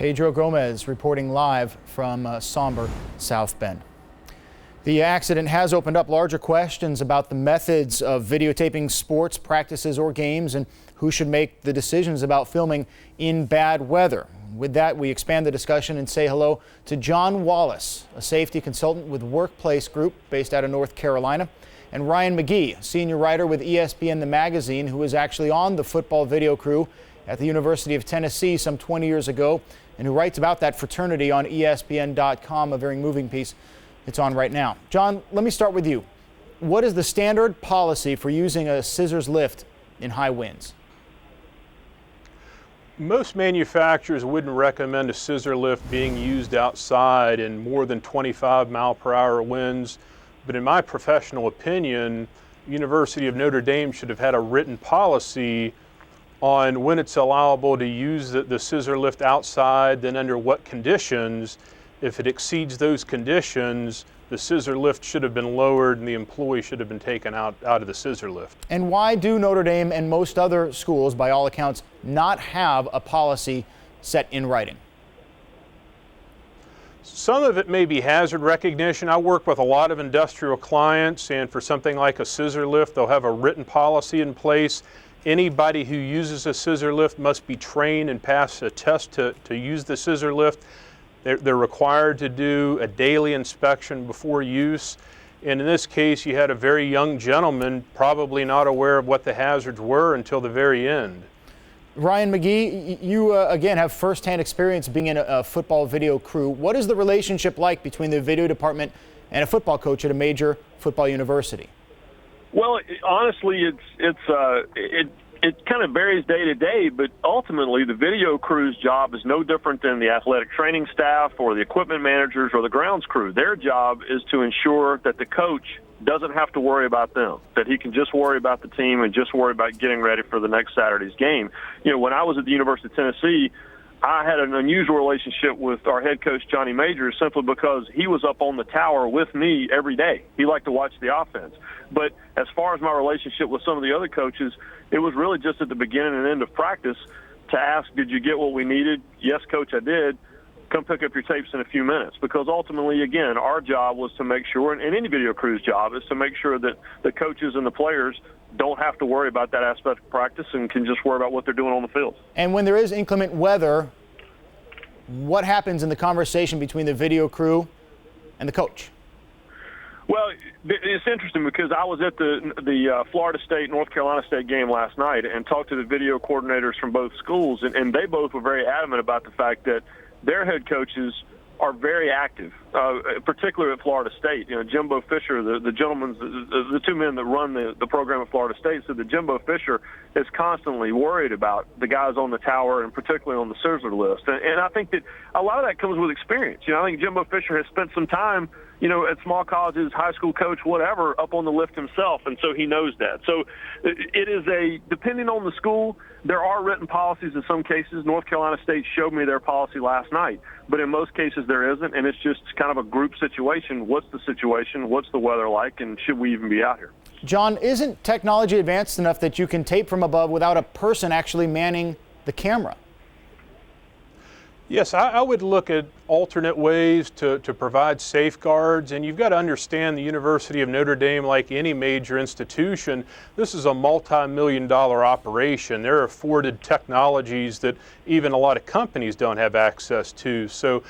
Pedro Gomez reporting live from somber South Bend. The accident has opened up larger questions about the methods of videotaping sports practices or games and who should make the decisions about filming in bad weather. With that, we expand the discussion and say hello to John Wallace, a safety consultant with Workplace Group based out of North Carolina, and Ryan McGee, senior writer with ESPN The Magazine, who was actually on the football video crew at the University of Tennessee some 20 years ago and who writes about that fraternity on ESPN.com, a very moving piece. It's on right now. John, let me start with you. What is the standard policy for using a scissors lift in high winds? Most manufacturers wouldn't recommend a scissor lift being used outside in more than 25-mile-per-hour winds, but in my professional opinion, University of Notre Dame should have had a written policy on when it's allowable to use the scissor lift outside, then under what conditions. If it exceeds those conditions, the scissor lift should have been lowered and the employee should have been taken out of the scissor lift. And why do Notre Dame and most other schools, by all accounts, not have a policy set in writing? Some of it may be hazard recognition. I work with a lot of industrial clients, and for something like a scissor lift, they'll have a written policy in place. Anybody who uses a scissor lift must be trained and pass a test to use the scissor lift. They're required to do a daily inspection before use. And in this case, you had a very young gentleman probably not aware of what the hazards were until the very end. Ryan McGee, you again have firsthand experience being in a football video crew. What is the relationship like between the video department and a football coach at a major football university? Well, honestly, it kind of varies day to day, but ultimately the video crew's job is no different than the athletic training staff or the equipment managers or the grounds crew. Their job is to ensure that the coach doesn't have to worry about them, that he can just worry about the team and just worry about getting ready for the next Saturday's game. You know, when I was at the University of Tennessee, I had an unusual relationship with our head coach, Johnny Majors, simply because he was up on the tower with me every day. He liked to watch the offense. But as far as my relationship with some of the other coaches, it was really just at the beginning and end of practice to ask, did you get what we needed? Yes, Coach, I did. Come pick up your tapes in a few minutes. Because ultimately, again, our job was to make sure, and any video crew's job is to make sure that the coaches and the players don't have to worry about that aspect of practice and can just worry about what they're doing on the field. And when there is inclement weather, what happens in the conversation between the video crew and the coach? Well, it's interesting because I was at the Florida State, North Carolina State game last night and talked to the video coordinators from both schools, and they both were very adamant about the fact that their head coaches are very active, particularly at Florida State. You know, Jimbo Fisher, the gentlemen, the two men that run the program at Florida State, said that Jimbo Fisher is constantly worried about the guys on the tower and particularly on the scissor lift. And I think that a lot of that comes with experience. You know, I think Jimbo Fisher has spent some time, you know, at small colleges, high school coach, whatever, up on the lift himself, and so he knows that. So it is depending on the school, there are written policies in some cases. North Carolina State showed me their policy last night, but in most cases there isn't, and it's just kind of a group situation. What's the situation? What's the weather like? And should we even be out here? John, isn't technology advanced enough that you can tape from above without a person actually manning the camera? Yes, I would look at alternate ways to provide safeguards, and you've got to understand the University of Notre Dame, like any major institution, this is a multi-million-dollar operation. They're afforded technologies that even a lot of companies don't have access to. So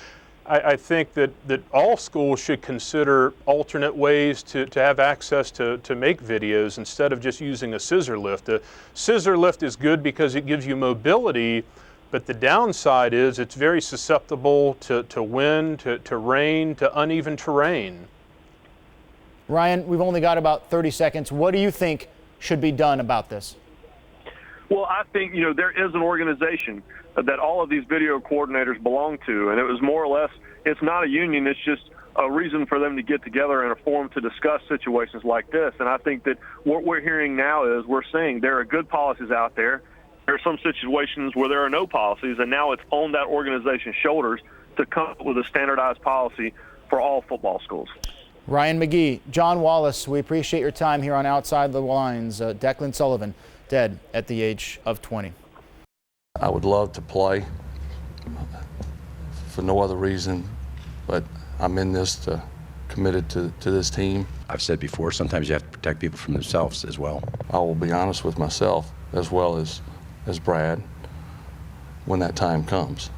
I think that all schools should consider alternate ways to have access to make videos instead of just using a scissor lift. A scissor lift is good because it gives you mobility, but the downside is it's very susceptible to wind, to rain, to uneven terrain. Ryan, we've only got about 30 seconds. What do you think should be done about this? Well, I think, you know, there is an organization that all of these video coordinators belong to, and it was more or less, it's not a union, it's just a reason for them to get together in a forum to discuss situations like this. And I think that what we're hearing now is we're saying there are good policies out there. There are some situations where there are no policies, and now it's on that organization's shoulders to come up with a standardized policy for all football schools. Ryan McGee, John Wallace, we appreciate your time here on Outside the Lines. Declan Sullivan, dead at the age of 20. I would love to play for no other reason, but I'm in this committed to this team. I've said before, sometimes you have to protect people from themselves as well. I will be honest with myself as well as Brad when that time comes.